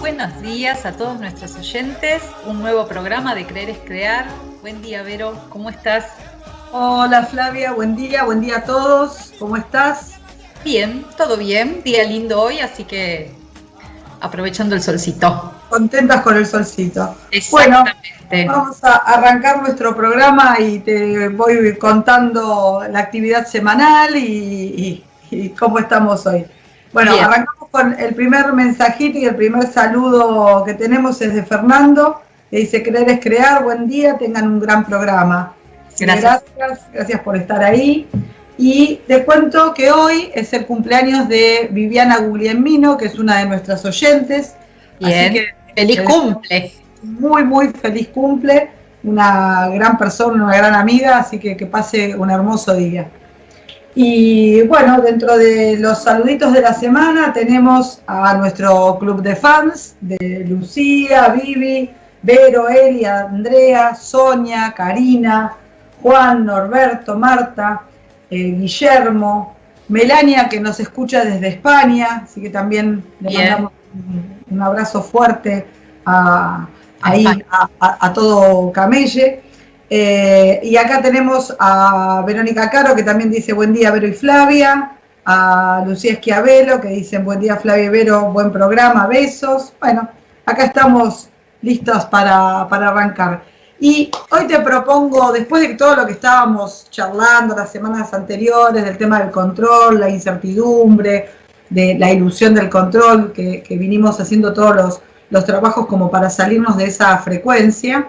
buenos días a todos nuestros oyentes. Un nuevo programa de Creer es Crear. Buen día, Vero, ¿cómo estás? Hola Flavia, buen día a todos. ¿Cómo estás? Bien, todo bien. Día lindo hoy, así que aprovechando el solcito. Contentas con el solcito. Exactamente. Bueno, vamos a arrancar nuestro programa y te voy contando la actividad semanal y cómo estamos hoy. Bueno, bien. Arrancamos con el primer mensajito y el primer saludo que tenemos es de Fernando, que dice: Creer es crear, buen día, tengan un gran programa. Gracias por estar ahí. Y te cuento que hoy es el cumpleaños de Viviana Guglielmino, que es una de nuestras oyentes. Bien, así que feliz cumple. Muy feliz cumple, una gran persona, una gran amiga, así que pase un hermoso día. Y bueno, dentro de los saluditos de la semana tenemos a nuestro club de fans, de Lucía, Vivi, Vero, Elia, Andrea, Sonia, Karina, Juan, Norberto, Marta, Guillermo, Melania, que nos escucha desde España, así que también le mandamos un abrazo fuerte a todo Camelle. Y acá tenemos a Verónica Caro, que también dice buen día Vero y Flavia, a Lucía Schiavelo, que dicen buen día Flavia y Vero, buen programa, besos. Bueno, acá estamos listos para arrancar. Y hoy te propongo, después de todo lo que estábamos charlando las semanas anteriores, del tema del control, la incertidumbre, de la ilusión del control, que vinimos haciendo todos los trabajos como para salirnos de esa frecuencia,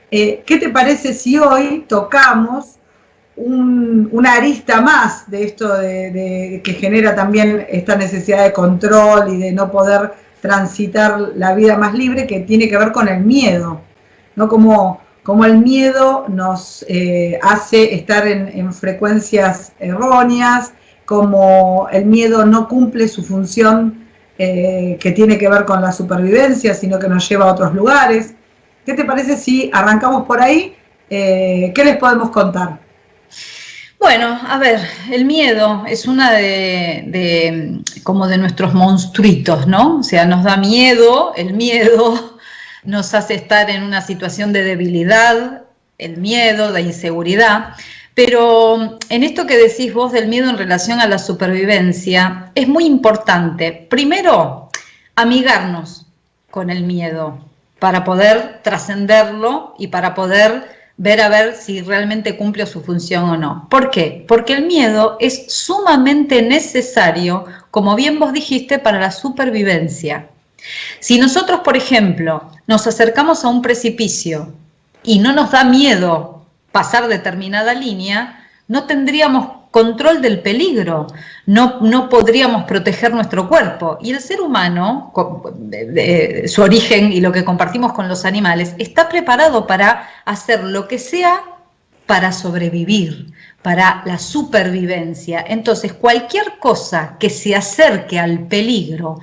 ¿qué te parece si hoy tocamos una arista más de esto de que genera también esta necesidad de control y de no poder transitar la vida más libre, que tiene que ver con el miedo, ¿no? Como el miedo nos hace estar en frecuencias erróneas, como el miedo no cumple su función que tiene que ver con la supervivencia, sino que nos lleva a otros lugares. ¿Qué te parece si arrancamos por ahí? ¿Qué les podemos contar? Bueno, a ver, el miedo es una como de nuestros monstruitos, ¿no? O sea, nos da miedo, el miedo nos hace estar en una situación de debilidad, el miedo, la inseguridad. Pero en esto que decís vos del miedo en relación a la supervivencia, es muy importante, primero, amigarnos con el miedo para poder trascenderlo y para poder ver a ver si realmente cumple su función o no. ¿Por qué? Porque el miedo es sumamente necesario, como bien vos dijiste, para la supervivencia. Si nosotros, por ejemplo, nos acercamos a un precipicio y no nos da miedo pasar determinada línea, no tendríamos control del peligro, no podríamos proteger nuestro cuerpo. Y el ser humano, su origen y lo que compartimos con los animales, está preparado para hacer lo que sea para sobrevivir, para la supervivencia. Entonces, cualquier cosa que se acerque al peligro,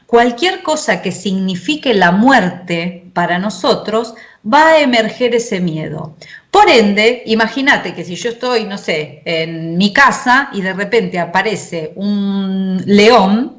cualquier cosa que signifique la muerte para nosotros, va a emerger ese miedo. Por ende, imagínate que si yo estoy, no sé, en mi casa y de repente aparece un león,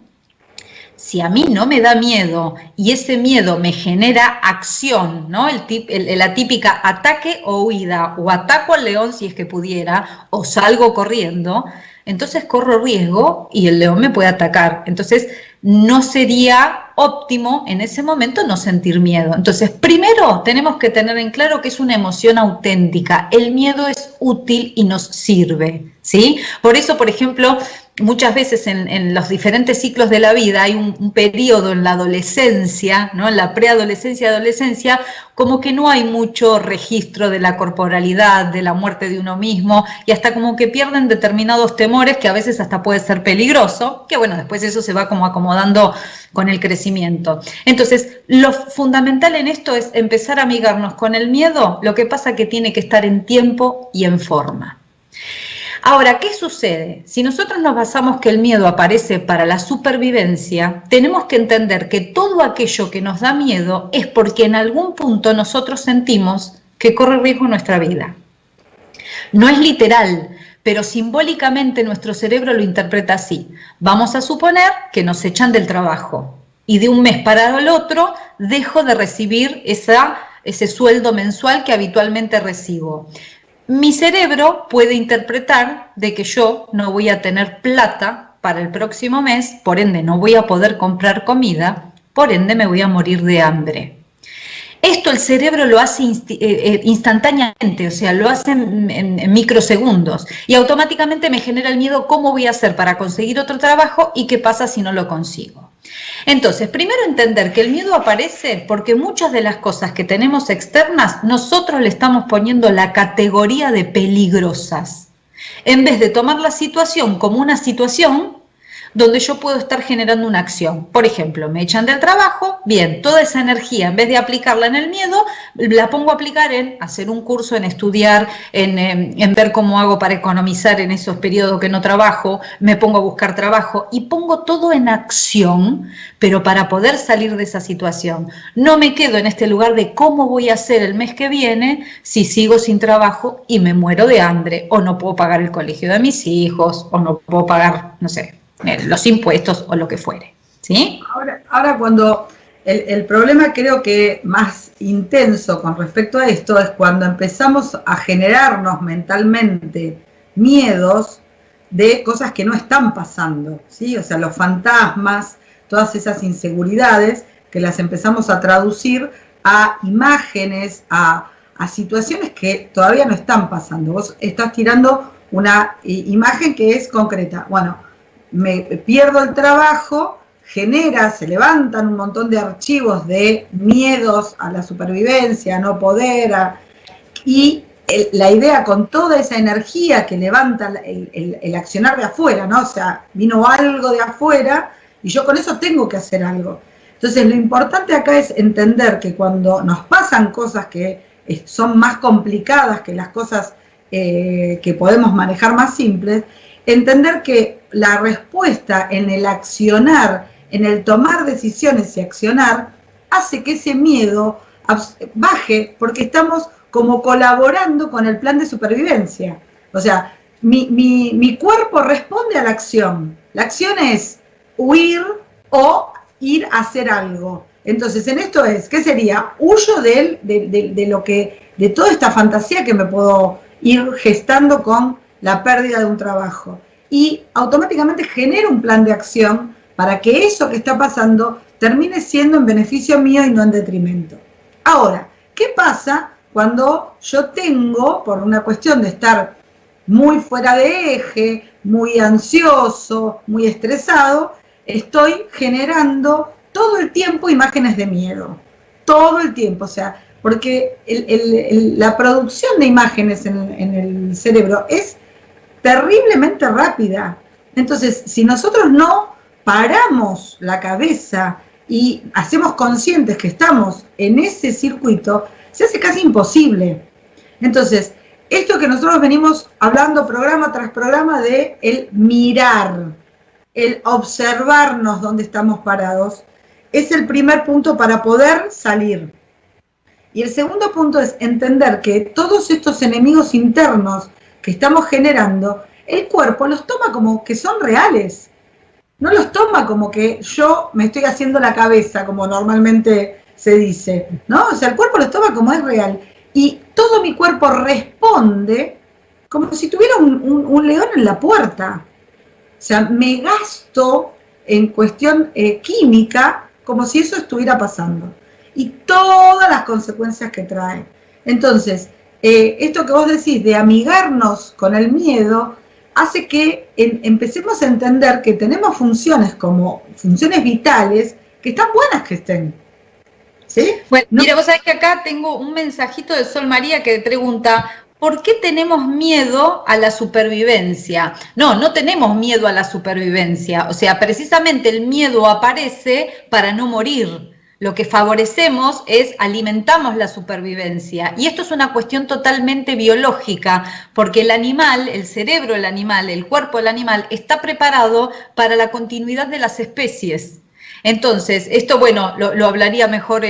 si a mí no me da miedo y ese miedo me genera acción, ¿no? La típica ataque o huida, o ataco al león si es que pudiera, o salgo corriendo, entonces corro riesgo y el león me puede atacar. Entonces no sería óptimo en ese momento no sentir miedo. Entonces primero tenemos que tener en claro que es una emoción auténtica. El miedo es útil y nos sirve, ¿sí? Por eso, por ejemplo, muchas veces en los diferentes ciclos de la vida hay un periodo en la adolescencia, ¿no? En la preadolescencia y adolescencia, como que no hay mucho registro de la corporalidad, de la muerte de uno mismo, y hasta como que pierden determinados temores que a veces hasta puede ser peligroso, que bueno, después eso se va como acomodando con el crecimiento. Entonces, lo fundamental en esto es empezar a amigarnos con el miedo, lo que pasa que tiene que estar en tiempo y en forma. Ahora, ¿qué sucede? Si nosotros nos basamos que el miedo aparece para la supervivencia, tenemos que entender que todo aquello que nos da miedo es porque en algún punto nosotros sentimos que corre riesgo nuestra vida. No es literal, pero simbólicamente nuestro cerebro lo interpreta así. Vamos a suponer que nos echan del trabajo. y de un mes para el otro dejo de recibir ese sueldo mensual que habitualmente recibo. Mi cerebro puede interpretar de que yo no voy a tener plata para el próximo mes, por ende no voy a poder comprar comida, por ende me voy a morir de hambre. Esto el cerebro lo hace instantáneamente, o sea, lo hace en microsegundos y automáticamente me genera el miedo, ¿cómo voy a hacer para conseguir otro trabajo y qué pasa si no lo consigo? Entonces, primero entender que el miedo aparece porque muchas de las cosas que tenemos externas, nosotros le estamos poniendo la categoría de peligrosas, en vez de tomar la situación como una situación donde yo puedo estar generando una acción. Por ejemplo, me echan del trabajo, bien, toda esa energía, en vez de aplicarla en el miedo, la pongo a aplicar en hacer un curso, en estudiar, en ver cómo hago para economizar en esos periodos que no trabajo, me pongo a buscar trabajo y pongo todo en acción, pero para poder salir de esa situación. No me quedo en este lugar de cómo voy a hacer el mes que viene si sigo sin trabajo y me muero de hambre, o no puedo pagar el colegio de mis hijos, o no puedo pagar, no sé, los impuestos o lo que fuere, ¿sí? Ahora cuando el problema creo que más intenso con respecto a esto es cuando empezamos a generarnos mentalmente miedos de cosas que no están pasando, ¿sí? O sea, los fantasmas, todas esas inseguridades que las empezamos a traducir a imágenes, a situaciones que todavía no están pasando. Vos estás tirando una imagen que es concreta. Bueno, me pierdo el trabajo, se levantan un montón de archivos de miedos a la supervivencia, a no poder, y la idea con toda esa energía que levanta el accionar de afuera, ¿no? O sea, vino algo de afuera y yo con eso tengo que hacer algo. Entonces, lo importante acá es entender que cuando nos pasan cosas que son más complicadas que las cosas que podemos manejar más simples, entender que la respuesta en el accionar, en el tomar decisiones y accionar, hace que ese miedo baje porque estamos como colaborando con el plan de supervivencia. O sea, mi cuerpo responde a la acción. La acción es huir o ir a hacer algo. Entonces, en esto ¿qué sería? Huyo de toda esta fantasía que me puedo ir gestando con la pérdida de un trabajo. Y automáticamente genero un plan de acción para que eso que está pasando termine siendo en beneficio mío y no en detrimento. Ahora, ¿qué pasa cuando yo tengo, por una cuestión de estar muy fuera de eje, muy ansioso, muy estresado, estoy generando todo el tiempo imágenes de miedo? Todo el tiempo, o sea, porque la producción de imágenes en el cerebro es terriblemente rápida. Entonces, si nosotros no paramos la cabeza y hacemos conscientes que estamos en ese circuito, se hace casi imposible. Entonces, esto que nosotros venimos hablando programa tras programa de el mirar, el observarnos dónde estamos parados, es el primer punto para poder salir. Y el segundo punto es entender que todos estos enemigos internos que estamos generando, el cuerpo los toma como que son reales. No los toma como que yo me estoy haciendo la cabeza, como normalmente se dice, ¿no? O sea, el cuerpo los toma como es real. Y todo mi cuerpo responde como si tuviera un león en la puerta. O sea, me gasto en cuestión química como si eso estuviera pasando. Y todas las consecuencias que trae. Entonces, esto que vos decís de amigarnos con el miedo hace que empecemos a entender que tenemos funciones como funciones vitales que están buenas que estén. ¿Sí? Bueno, mira, vos sabés que acá tengo un mensajito de Sol María que pregunta, ¿por qué tenemos miedo a la supervivencia? No, no tenemos miedo a la supervivencia, o sea, precisamente el miedo aparece para no morir. Lo que favorecemos es alimentamos la supervivencia. Y esto es una cuestión totalmente biológica, porque el animal, el cerebro del animal, el cuerpo del animal, está preparado para la continuidad de las especies. Entonces, esto, bueno, lo hablaría mejor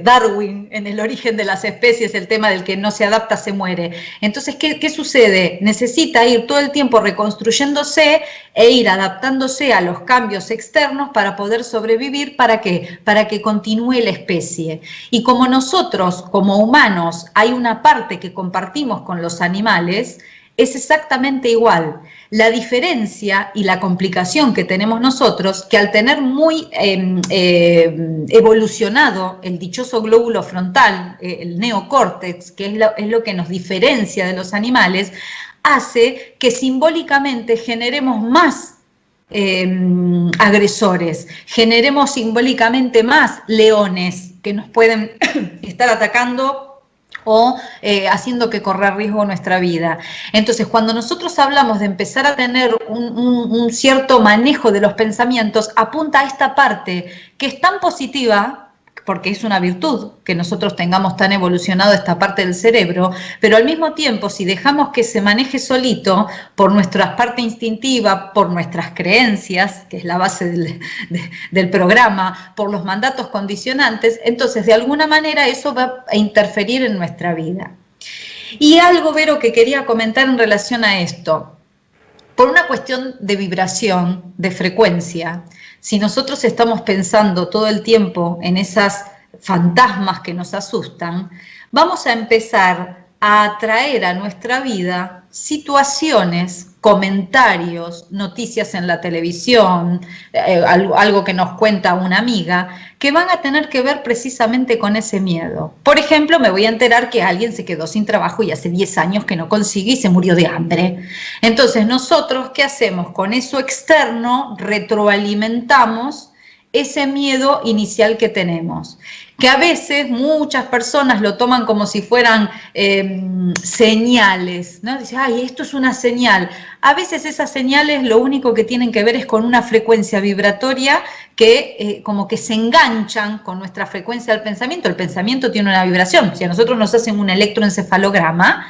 Darwin en El origen de las especies, el tema del que no se adapta se muere. Entonces, ¿qué sucede? Necesita ir todo el tiempo reconstruyéndose e ir adaptándose a los cambios externos para poder sobrevivir. ¿Para qué? Para que continúe la especie. Y como nosotros, como humanos, hay una parte que compartimos con los animales, es exactamente igual. La diferencia y la complicación que tenemos nosotros, que al tener muy evolucionado el dichoso glóbulo frontal, el neocórtex, que es lo que nos diferencia de los animales, hace que simbólicamente generemos más agresores, generemos simbólicamente más leones que nos pueden estar atacando o haciendo que corra riesgo nuestra vida. Entonces, cuando nosotros hablamos de empezar a tener un cierto manejo de los pensamientos, apunta a esta parte que es tan positiva, porque es una virtud que nosotros tengamos tan evolucionado esta parte del cerebro, pero al mismo tiempo, si dejamos que se maneje solito por nuestra parte instintiva, por nuestras creencias, que es la base del programa, por los mandatos condicionantes, entonces de alguna manera eso va a interferir en nuestra vida. Y algo, Vero, que quería comentar en relación a esto. Por una cuestión de vibración, de frecuencia, si nosotros estamos pensando todo el tiempo en esas fantasmas que nos asustan, vamos a empezar a atraer a nuestra vida situaciones, comentarios, noticias en la televisión, algo que nos cuenta una amiga, que van a tener que ver precisamente con ese miedo. Por ejemplo, me voy a enterar que alguien se quedó sin trabajo y hace 10 años que no consigue y se murió de hambre. Entonces, nosotros, ¿qué hacemos? Con eso externo retroalimentamos ese miedo inicial que tenemos, que a veces muchas personas lo toman como si fueran señales, ¿no? Dicen, ay, esto es una señal. A veces esas señales lo único que tienen que ver es con una frecuencia vibratoria que como que se enganchan con nuestra frecuencia del pensamiento. El pensamiento tiene una vibración. Si a nosotros nos hacen un electroencefalograma,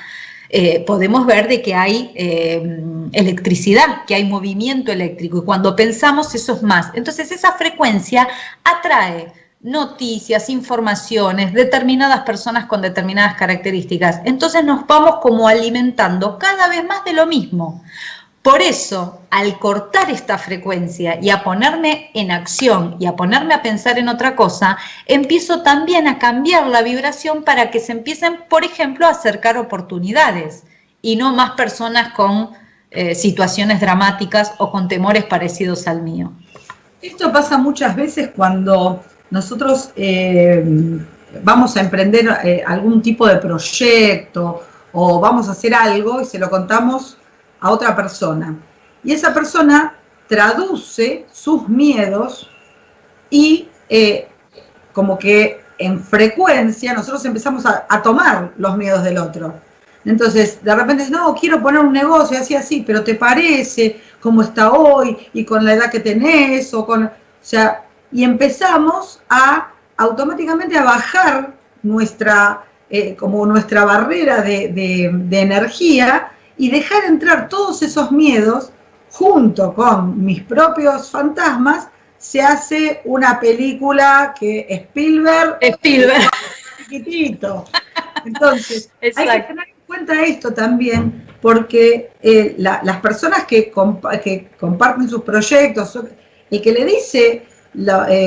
podemos ver de que hay electricidad, que hay movimiento eléctrico, y cuando pensamos eso es más. Entonces esa frecuencia atrae noticias, informaciones, determinadas personas con determinadas características. Entonces nos vamos como alimentando cada vez más de lo mismo. Por eso, al cortar esta frecuencia y a ponerme en acción y a ponerme a pensar en otra cosa, empiezo también a cambiar la vibración para que se empiecen, por ejemplo, a acercar oportunidades y no más personas con situaciones dramáticas o con temores parecidos al mío. Esto pasa muchas veces cuando nosotros vamos a emprender algún tipo de proyecto o vamos a hacer algo y se lo contamos a otra persona. Y esa persona traduce sus miedos y como que en frecuencia nosotros empezamos a tomar los miedos del otro. Entonces, de repente, no, quiero poner un negocio, así, pero ¿te parece cómo está hoy y con la edad que tenés? O sea, y empezamos automáticamente a bajar como nuestra barrera de energía y dejar entrar todos esos miedos junto con mis propios fantasmas. Se hace una película que Spielberg chiquitito. Entonces, hay que tener en cuenta esto también, porque las personas que comparten sus proyectos, el que le dice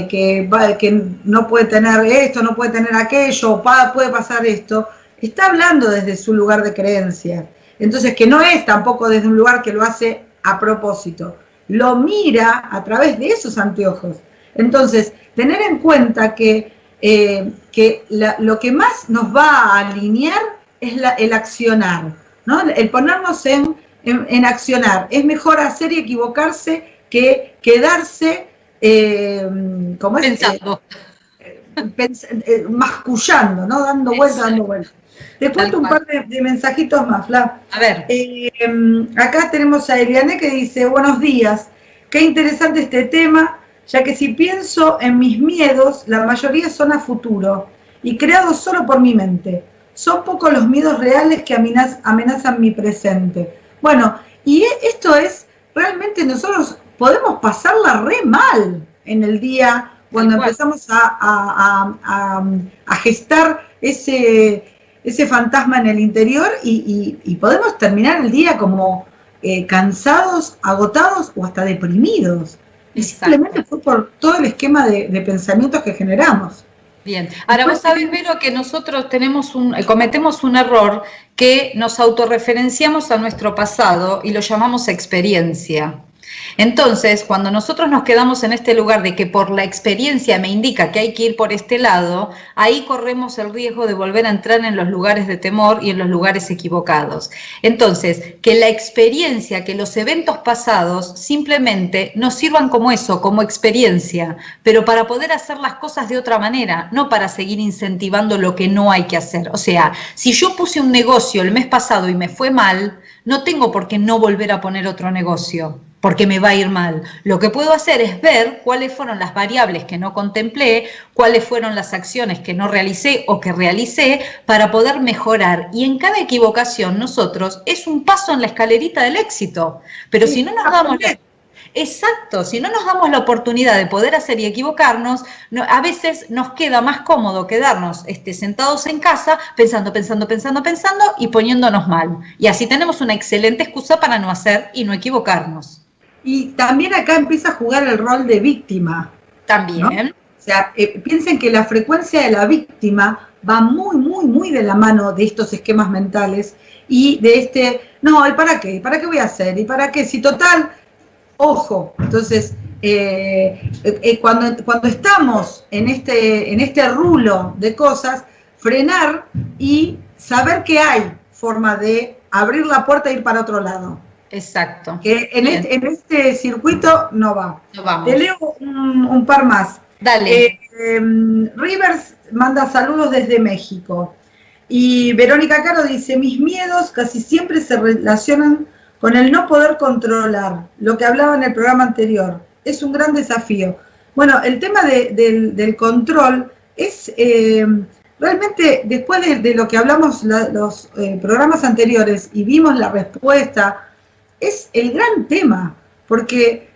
que no puede tener esto, no puede tener aquello, puede pasar esto, está hablando desde su lugar de creencia. Entonces, que no es tampoco desde un lugar que lo hace a propósito, lo mira a través de esos anteojos. Entonces, tener en cuenta que lo que más nos va a alinear es el accionar, ¿no? El ponernos en accionar. Es mejor hacer y equivocarse que quedarse mascullando, ¿no? Dando vueltas. Te cuento un par de mensajitos más, Fla. A ver. Acá tenemos a Eliane que dice, buenos días, qué interesante este tema, ya que si pienso en mis miedos, la mayoría son a futuro y creados solo por mi mente. Son pocos los miedos reales que amenazan mi presente. Bueno, y esto es, realmente nosotros podemos pasarla re mal en el día, cuando empezamos a gestar ese fantasma en el interior y podemos terminar el día como cansados, agotados o hasta deprimidos. Y simplemente fue por todo el esquema de pensamientos que generamos. Bien, ahora vos sabés, Vero, que nosotros cometemos un error que nos autorreferenciamos a nuestro pasado y lo llamamos experiencia. Entonces, cuando nosotros nos quedamos en este lugar de que por la experiencia me indica que hay que ir por este lado, ahí corremos el riesgo de volver a entrar en los lugares de temor y en los lugares equivocados. Entonces, que la experiencia, que los eventos pasados simplemente nos sirvan como eso, como experiencia, pero para poder hacer las cosas de otra manera, no para seguir incentivando lo que no hay que hacer. O sea, si yo puse un negocio el mes pasado y me fue mal, no tengo por qué no volver a poner otro negocio, porque me va a ir mal. Lo que puedo hacer es ver cuáles fueron las variables que no contemplé, cuáles fueron las acciones que no realicé o que realicé para poder mejorar. Y en cada equivocación nosotros es un paso en la escalerita del éxito. Pero sí, si no nos damos si no nos damos la oportunidad de poder hacer y equivocarnos, a veces nos queda más cómodo quedarnos sentados en casa pensando y poniéndonos mal. Y así tenemos una excelente excusa para no hacer y no equivocarnos. Y también acá empieza a jugar el rol de víctima. También. ¿No? O sea, piensen que la frecuencia de la víctima va muy de la mano de estos esquemas mentales y de no, ¿y para qué? ¿Para qué voy a hacer? ¿Y para qué? Si total, ojo. Entonces, cuando estamos en este rulo de cosas, frenar y saber que hay forma de abrir la puerta e ir para otro lado. Exacto. Que en este circuito no va. No vamos. Te leo un par más. Dale. Rivers manda saludos desde México. Y Verónica Caro dice, mis miedos casi siempre se relacionan con el no poder controlar, lo que hablaba en el programa anterior. Es un gran desafío. Bueno, el tema del control es realmente, después de lo que hablamos los programas anteriores y vimos la respuesta, es el gran tema, porque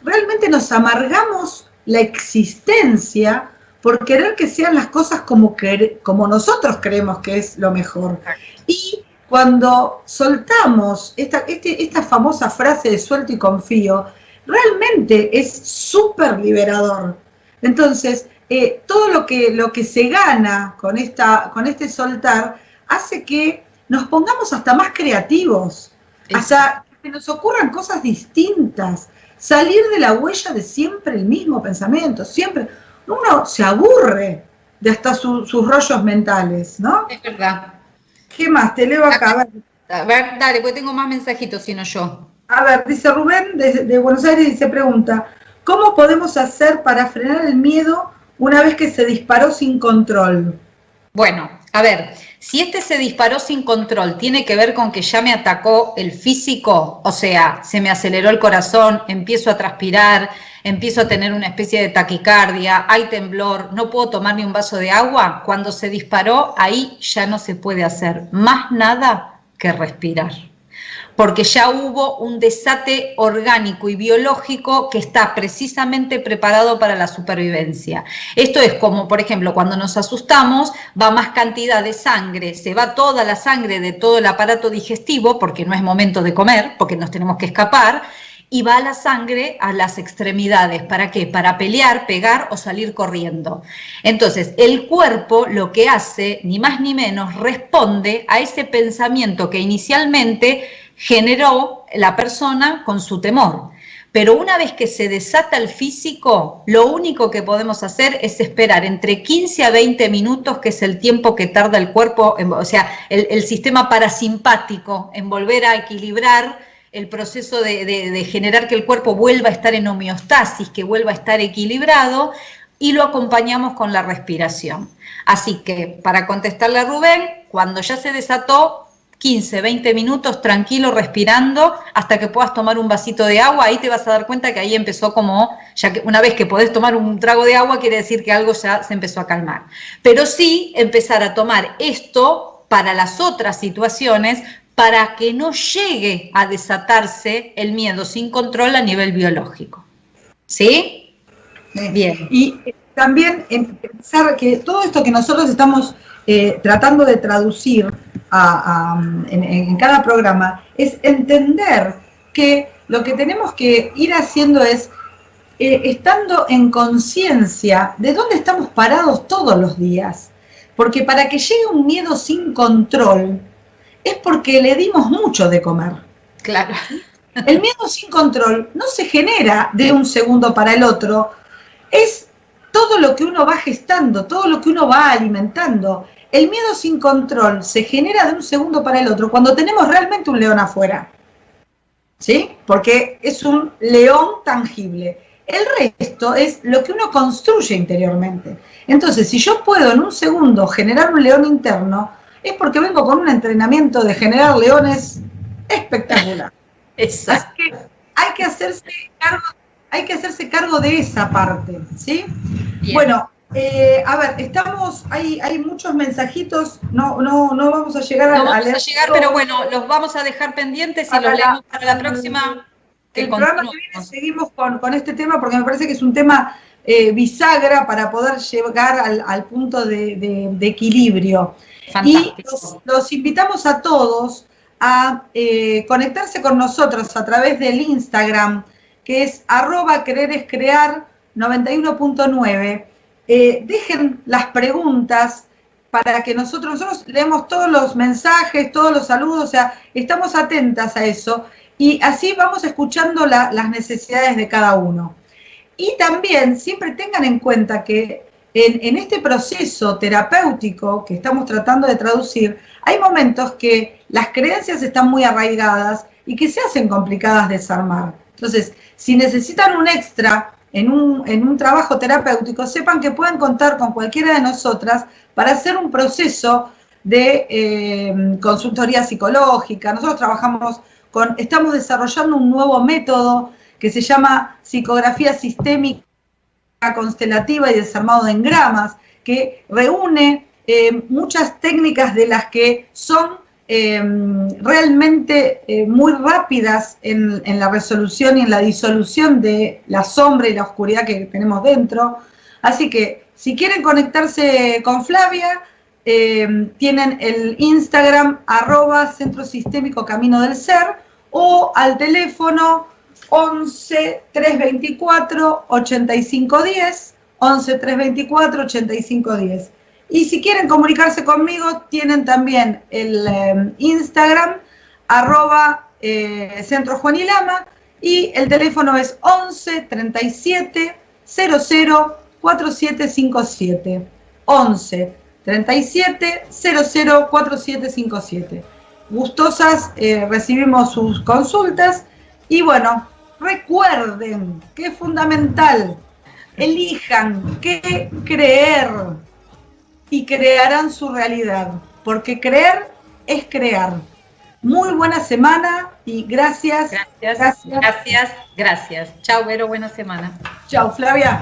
realmente nos amargamos la existencia por querer que sean las cosas como nosotros creemos que es lo mejor. Y cuando soltamos esta famosa frase de suelto y confío, realmente es súper liberador. Entonces, todo lo que se gana con este soltar hace que nos pongamos hasta más creativos, hasta que nos ocurran cosas distintas, salir de la huella de siempre el mismo pensamiento, siempre. Uno se aburre de hasta sus rollos mentales, ¿no? Es verdad. ¿Qué más? Te leo acá. A ver, dale, porque tengo más mensajitos, sino yo. A ver, dice Rubén de Buenos Aires y se pregunta, ¿cómo podemos hacer para frenar el miedo una vez que se disparó sin control? Bueno, a ver, si se disparó sin control, tiene que ver con que ya me atacó el físico, o sea, se me aceleró el corazón, empiezo a transpirar, empiezo a tener una especie de taquicardia, hay temblor, no puedo tomar ni un vaso de agua. Cuando se disparó, ahí ya no se puede hacer más nada que respirar, porque ya hubo un desate orgánico y biológico que está precisamente preparado para la supervivencia. Esto es como, por ejemplo, cuando nos asustamos, va más cantidad de sangre, se va toda la sangre de todo el aparato digestivo, porque no es momento de comer, porque nos tenemos que escapar, y va la sangre a las extremidades. ¿Para qué? Para pelear, pegar o salir corriendo. Entonces, el cuerpo lo que hace, ni más ni menos, responde a ese pensamiento que inicialmente generó la persona con su temor. Pero una vez que se desata el físico, lo único que podemos hacer es esperar entre 15 a 20 minutos, que es el tiempo que tarda el cuerpo, o sea, el sistema parasimpático en volver a equilibrar el proceso de generar que el cuerpo vuelva a estar en homeostasis, que vuelva a estar equilibrado, y lo acompañamos con la respiración. Así que, para contestarle a Rubén, cuando ya se desató, 15, 20 minutos tranquilo respirando hasta que puedas tomar un vasito de agua. Ahí te vas a dar cuenta que ahí empezó ya que una vez que podés tomar un trago de agua, quiere decir que algo ya se empezó a calmar. Pero sí empezar a tomar esto para las otras situaciones, para que no llegue a desatarse el miedo sin control a nivel biológico. ¿Sí? Bien. Y también pensar que todo esto que nosotros estamos tratando de traducir en cada programa es entender que lo que tenemos que ir haciendo es estando en conciencia de dónde estamos parados todos los días. Porque para que llegue un miedo sin control es porque le dimos mucho de comer. Claro. El miedo sin control no se genera de un segundo para el otro, es todo lo que uno va gestando, todo lo que uno va alimentando. El miedo sin control se genera de un segundo para el otro cuando tenemos realmente un león afuera, ¿sí? Porque es un león tangible. El resto es lo que uno construye interiormente. Entonces, si yo puedo en un segundo generar un león interno, es porque vengo con un entrenamiento de generar leones espectacular. Exacto. Hay que hacerse cargo de esa parte, ¿sí? Bien. Bueno, a ver, hay muchos mensajitos, no vamos a llegar a leer. No vamos a llegar, pero bueno, los vamos a dejar pendientes y los leemos para la próxima. El programa que viene seguimos con este tema porque me parece que es un tema bisagra para poder llegar al punto de equilibrio. Fantástico. Y los invitamos a todos a conectarse con nosotros a través del Instagram, que es @quererescrear 91.9. Dejen las preguntas para que nosotros leemos todos los mensajes, todos los saludos, o sea, estamos atentas a eso y así vamos escuchando las necesidades de cada uno. Y también siempre tengan en cuenta que en este proceso terapéutico que estamos tratando de traducir, hay momentos que las creencias están muy arraigadas y que se hacen complicadas de desarmar. Entonces, si necesitan un extra en un trabajo terapéutico, sepan que pueden contar con cualquiera de nosotras para hacer un proceso de consultoría psicológica. Nosotros estamos desarrollando un nuevo método que se llama psicografía sistémica constelativa y desarmado de engramas, que reúne muchas técnicas de las que son realmente muy rápidas en la resolución y en la disolución de la sombra y la oscuridad que tenemos dentro. Así que si quieren conectarse con Flavia, tienen el Instagram @Centro Sistémico Camino del Ser o al teléfono 11 324 8510, 11 324 8510. Y si quieren comunicarse conmigo, tienen también el Instagram @Centro Juan y Lama y el teléfono es 11 37 00 4757. 11 37 00 4757. Gustosas recibimos sus consultas y bueno, recuerden que es fundamental, elijan qué creer y crearán su realidad, porque creer es crear. Muy buena semana y gracias. Gracias. Chao, Vero, buena semana. Chao, Flavia.